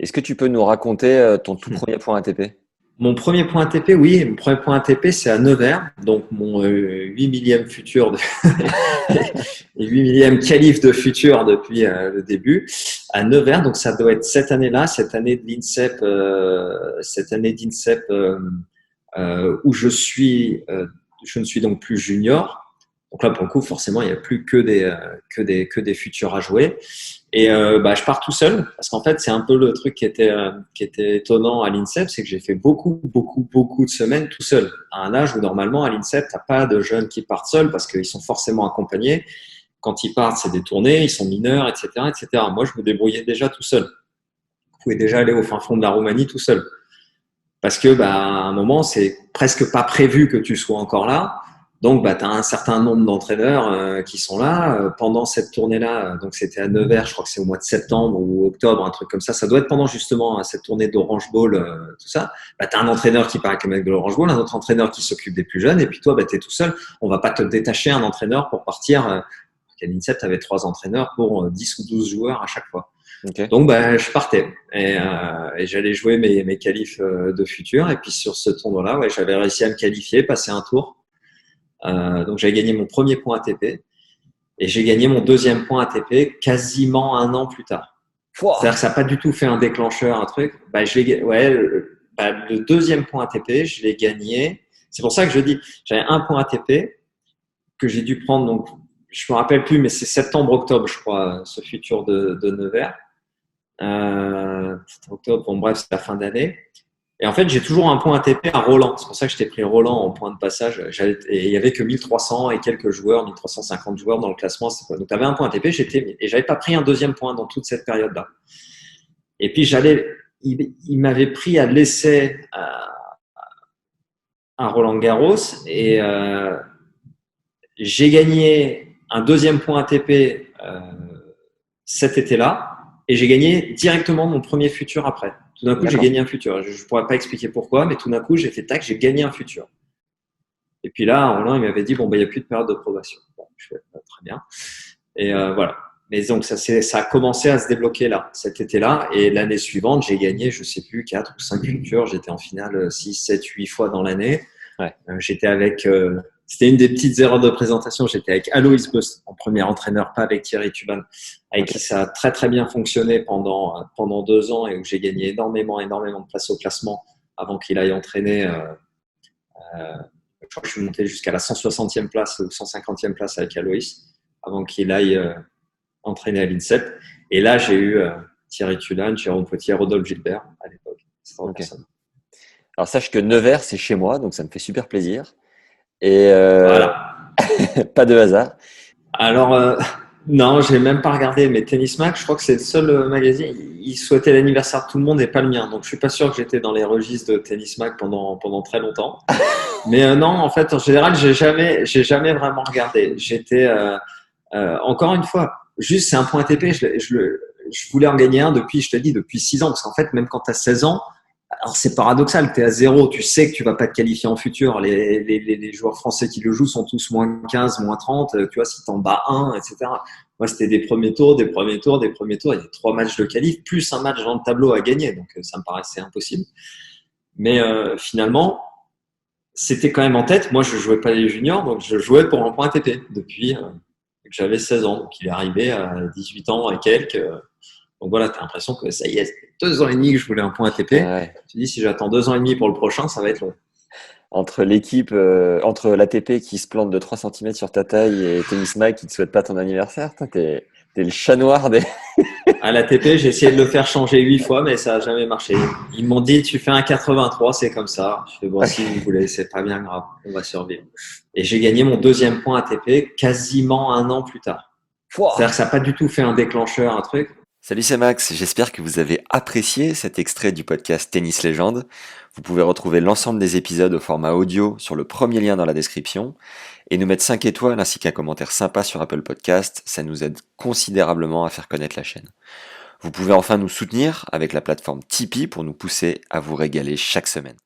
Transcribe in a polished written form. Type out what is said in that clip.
Est-ce que tu peux nous raconter ton tout premier point ATP? Mon premier point ATP, oui, mon premier point ATP, c'est à Nevers, donc mon 8 millième futur et 8 millième qualif de futur depuis le début à Nevers. Donc ça doit être cette année-là, cette année d'INSEP où je ne suis donc plus junior. Donc là, pour le coup, forcément, il n'y a plus que des futurs à jouer. Et je pars tout seul parce qu'en fait, c'est un peu le truc qui était étonnant à l'INSEP, c'est que j'ai fait beaucoup de semaines tout seul. À un âge où normalement à l'INSEP, t'as pas de jeunes qui partent seuls parce qu'ils sont forcément accompagnés. Quand ils partent, c'est des tournées, ils sont mineurs, etc., etc. Moi, je me débrouillais déjà tout seul. Je pouvais déjà aller au fin fond de la Roumanie tout seul parce que à un moment, c'est presque pas prévu que tu sois encore là. Donc, tu as un certain nombre d'entraîneurs qui sont là pendant cette tournée-là. Donc, c'était à Nevers, je crois que c'est au mois de septembre ou octobre, un truc comme ça. Ça doit être pendant justement cette tournée d'Orange Bowl, tout ça. Tu as un entraîneur qui part avec le mec de l'Orange Bowl, un autre entraîneur qui s'occupe des plus jeunes, et puis toi, tu es tout seul. On va pas te détacher un entraîneur pour partir. À l'INSEP, tu avais 3 entraîneurs pour 10 ou 12 joueurs à chaque fois. Ok. Donc, je partais et j'allais jouer mes qualifs de futur. Et puis, sur ce tournoi-là, ouais, j'avais réussi à me qualifier, passer un tour. Donc j'ai gagné mon premier point ATP et j'ai gagné mon deuxième point ATP quasiment un an plus tard. Pouah. C'est-à-dire que ça n'a pas du tout fait un déclencheur, un truc. Le deuxième point ATP, je l'ai gagné. C'est pour ça que je dis, j'avais un point ATP que j'ai dû prendre. Donc, je me rappelle plus, mais c'est septembre-octobre, je crois, ce futur de Nevers. Octobre, bon bref, c'est la fin d'année. Et en fait, j'ai toujours un point ATP à Roland. C'est pour ça que je t'ai pris Roland en point de passage. Et il y avait que 1300 et quelques joueurs, 1350 joueurs dans le classement. Donc, tu avais un point ATP, et j'avais pas pris un deuxième point dans toute cette période-là. Et puis, il m'avait pris à l'essai à Roland Garros et j'ai gagné un deuxième point ATP cet été-là et j'ai gagné directement mon premier futur après. Tout d'un coup, j'ai gagné un futur. Je ne pourrais pas expliquer pourquoi, mais tout d'un coup, j'ai fait tac, j'ai gagné un futur. Et puis là, Roland, il m'avait dit, bon, il n'y a plus de période de probation. Bon, je fais très bien. Et voilà. Mais donc, ça a commencé à se débloquer là, cet été-là. Et l'année suivante, j'ai gagné, je ne sais plus, 4 ou 5 futurs. J'étais en finale 6, 7, 8 fois dans l'année. Ouais. J'étais avec, c'était une des petites erreurs de présentation. J'étais avec Aloïs Boss en premier entraîneur, pas avec Thierry Tuban, avec qui ça a très très bien fonctionné pendant 2 ans et où j'ai gagné énormément de place au classement avant qu'il aille entraîner. Je crois que je suis monté jusqu'à la 160e place ou 150e place avec Aloïs avant qu'il aille entraîner à l'INSEP. Et là, j'ai eu Thierry Tulan, Jérôme Potier, Rodolphe Gilbert à l'époque. Okay. Alors, sache que Nevers, c'est chez moi, donc ça me fait super plaisir. Et voilà. Pas de hasard. Alors, non, j'ai même pas regardé, mais Tennis Mag, je crois que c'est le seul magazine. Il souhaitait l'anniversaire de tout le monde et pas le mien. Donc, je suis pas sûr que j'étais dans les registres de Tennis Mag pendant très longtemps. Mais non, en fait, en général, j'ai jamais vraiment regardé. J'étais, encore une fois, juste c'est un point ATP. Je voulais en gagner un depuis, je te dis, depuis 6 ans. Parce qu'en fait, même quand tu as 16 ans, alors c'est paradoxal, tu es à 0, tu sais que tu vas pas te qualifier en futur. Les joueurs français qui le jouent sont tous moins 15, moins 30. Tu vois, si t'en bats un, etc. Moi, c'était des premiers tours. Il y a 3 matchs de qualif, plus un match dans le tableau à gagner. Donc, ça me paraissait impossible. Mais finalement, c'était quand même en tête. Moi, je jouais pas les juniors, donc je jouais pour un point ATP depuis que j'avais 16 ans. Donc, il est arrivé à 18 ans et quelques. Donc voilà, tu as l'impression que ça y est, ça fait 2 ans et demi que je voulais un point ATP. Ouais. Tu dis, si j'attends 2 ans et demi pour le prochain, ça va être long. Entre l'ATP qui se plante de 3 cm sur ta taille et Tennis Mag qui te souhaite pas ton anniversaire, t'es le chat noir des. À l'ATP, j'ai essayé de le faire changer 8 fois, mais ça n'a jamais marché. Ils m'ont dit, tu fais un 83, c'est comme ça. Je fais, bon, si vous voulez, c'est pas bien grave, on va survivre. Et j'ai gagné mon deuxième point ATP quasiment un an plus tard. C'est-à-dire que ça n'a pas du tout fait un déclencheur, un truc. Salut, c'est Max. J'espère que vous avez apprécié cet extrait du podcast Tennis Légende. Vous pouvez retrouver l'ensemble des épisodes au format audio sur le premier lien dans la description et nous mettre 5 étoiles ainsi qu'un commentaire sympa sur Apple Podcast. Ça nous aide considérablement à faire connaître la chaîne. Vous pouvez enfin nous soutenir avec la plateforme Tipeee pour nous pousser à vous régaler chaque semaine.